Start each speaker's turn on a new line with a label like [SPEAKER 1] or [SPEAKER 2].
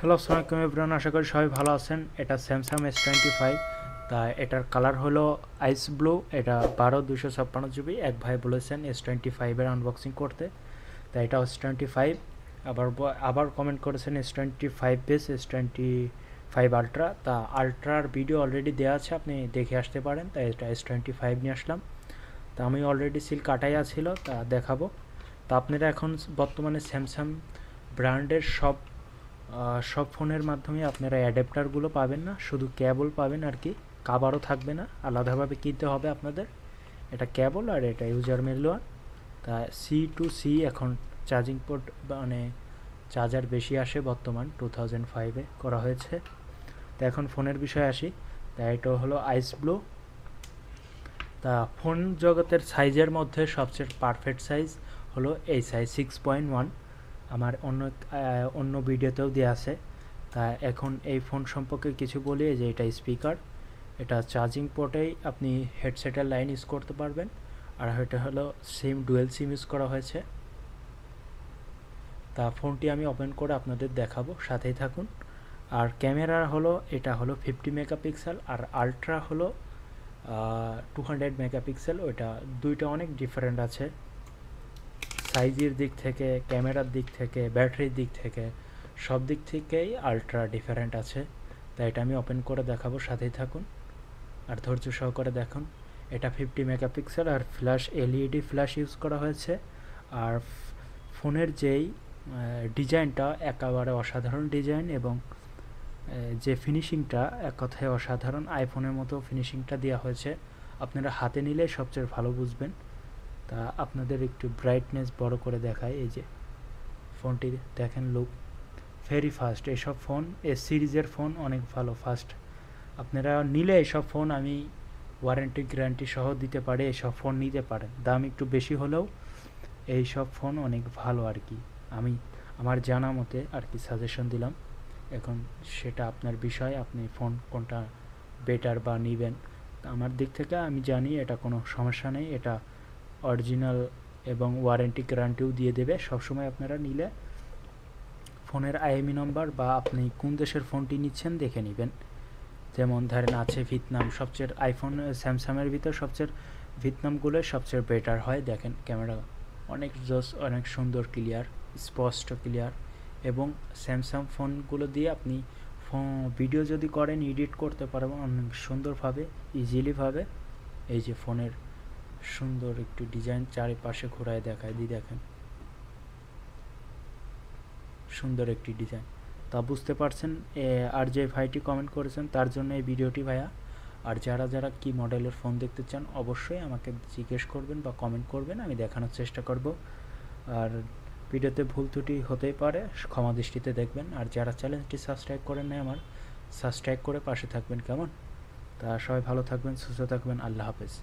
[SPEAKER 1] Hello, আসসালামু আলাইকুম everyone. আশা করি সবাই ভালো আছেন। এটা স্যামসাং S25। তা এটার কালার হলো আইস ব্লু। এটা 12/256 GB। এক ভাই বলেছেন S25 এর আনবক্সিং করতে, তা এটা S25। আবার কমেন্ট করেছেন S25 বেস, S25 আলট্রা। তা আলট্রার ভিডিও অলরেডি দেওয়া আছে, আপনি দেখে আসতে পারেন। তাই এটা S25 নিয়ে আসলাম। তা আমি অলরেডি সিল কাটাই ছিল, তা দেখাবো। তা আপনারা এখন বর্তমানে স্যামসাং ব্র্যান্ডের সব ফোনের মাধ্যমে আপনারা অ্যাডাপ্টারগুলো পাবেন না, শুধু কেবল পাবেন আর কি। কাভারও থাকবে না, আলাদাভাবে কিনতে হবে আপনাদের। এটা কেবল আর এটা ইউজার ম্যানুয়াল। তা C to C এখন চার্জিং পোর্ট, মানে চার্জার বেশি আসে বর্তমান 2005-এ করা হয়েছে। তা এখন ফোনের বিষয়ে আসি। তা এটা হলো আইস ব্লু। তা ফোন জগতের সাইজের মধ্যে সবচেয়ে পারফেক্ট সাইজ হলো এই সাইজ 6.1। আমার অন্য ভিডিওতেও দেওয়া আছে। তা এখন এই ফোন সম্পর্কে কিছু বলি। যে এটা স্পিকার, এটা চার্জিং পোর্টেই আপনি হেডসেটের লাইন ইউজ করতে পারবেন। আর এটা হলো ডুয়েল সিম ইউজ করা হয়েছে। তা ফোনটি আমি ওপেন করে আপনাদের দেখাবো, সাথেই থাকুন। আর ক্যামেরা হলো, এটা হলো 50 মেগাপিক্সেল, আর আলট্রা হলো 200 মেগাপিক্সেল। ওইটা দুইটা অনেক ডিফারেন্ট আছে, সাইজের দিক থেকে, ক্যামেরার দিক থেকে, ব্যাটারির দিক থেকে, সব দিক থেকেই আলট্রা ডিফারেন্ট আছে। তাই এটা আমি ওপেন করে দেখাবো, সাথেই থাকুন আর ধৈর্য সহকারে দেখুন। এটা 50 মেগাপিক্সেল আর LED ফ্ল্যাশ ইউজ করা হয়েছে। আর ফোনের যেই ডিজাইনটা একেবারে অসাধারণ ডিজাইন, এবং যে ফিনিশিংটা এক কথায় অসাধারণ। আইফোনের মতো ফিনিশিংটা দেওয়া হয়েছে, আপনারা হাতে নিলে সবচেয়ে ভালো বুঝবেন। তা আপনাদের একটু ব্রাইটনেস বড় করে দেখায়। এই যে ফোনটি দেখেন, লুক ভেরি ফাস্ট। এইসব ফোন, সিরিজের ফোন অনেক ভালো, ফাস্ট। আপনারা নিলে এইসব ফোন আমি ওয়ারেন্টি গ্যারান্টি সহ দিতে পারি, এইসব ফোন নিতে পারেন। দাম একটু বেশি হলেও এইসব ফোন অনেক ভালো আর কি। আমি আমার জানা মতে আর কি সাজেশন দিলাম। এখন সেটা আপনার বিষয়, আপনি ফোন কোনটা বেটার বা নেবেন। আমার দিক থেকে আমি জানি এটা কোনো সমস্যা নেই, এটা অরিজিনাল এবং ওয়ারেন্টি গ্যারান্টিও দিয়ে দেবে। সবসময় আপনারা নিলে ফোনের IMEI নম্বর বা আপনি কোন দেশের ফোনটি নিচ্ছেন দেখে নেবেন। যেমন ধরেন আছে ভিয়েতনাম, সবচেয়ে স্যামসাংয়ের ভিতর সবচেয়ে ভিয়েতনামগুলো সবচেয়ে বেটার হয়। দেখেন ক্যামেরা অনেক জোস, অনেক সুন্দর, ক্লিয়ার, স্পষ্ট ক্লিয়ার। এবং স্যামসাং ফোনগুলো দিয়ে আপনি ভিডিও যদি করেন, এডিট করতে পারবেন অনেক সুন্দরভাবে, ইজিলিভাবে। এই যে ফোনের সুন্দর একটু ডিজাইন, চারিপাশে ঘোরায় দেখায় দিই, দেখেন সুন্দর একটি ডিজাইন। তা বুঝতে পারছেন। আর যে ভাইটি কমেন্ট করেছেন তার জন্য এই ভিডিওটি ভাইয়া। আর যারা যারা কি মডেলের ফোন দেখতে চান অবশ্যই আমাকে জিজ্ঞেস করবেন বা কমেন্ট করবেন, আমি দেখানোর চেষ্টা করব। আর ভিডিওতে ভুল ত্রুটি হতেই পারে, ক্ষমা দৃষ্টিতে দেখবেন। আর যারা চ্যানেলটি সাবস্ক্রাইব করেন নাই আমার, সাবস্ক্রাইব করে পাশে থাকবেন, কেমন? তা সবাই ভালো থাকবেন, সুস্থ থাকবেন। আল্লাহ হাফেজ।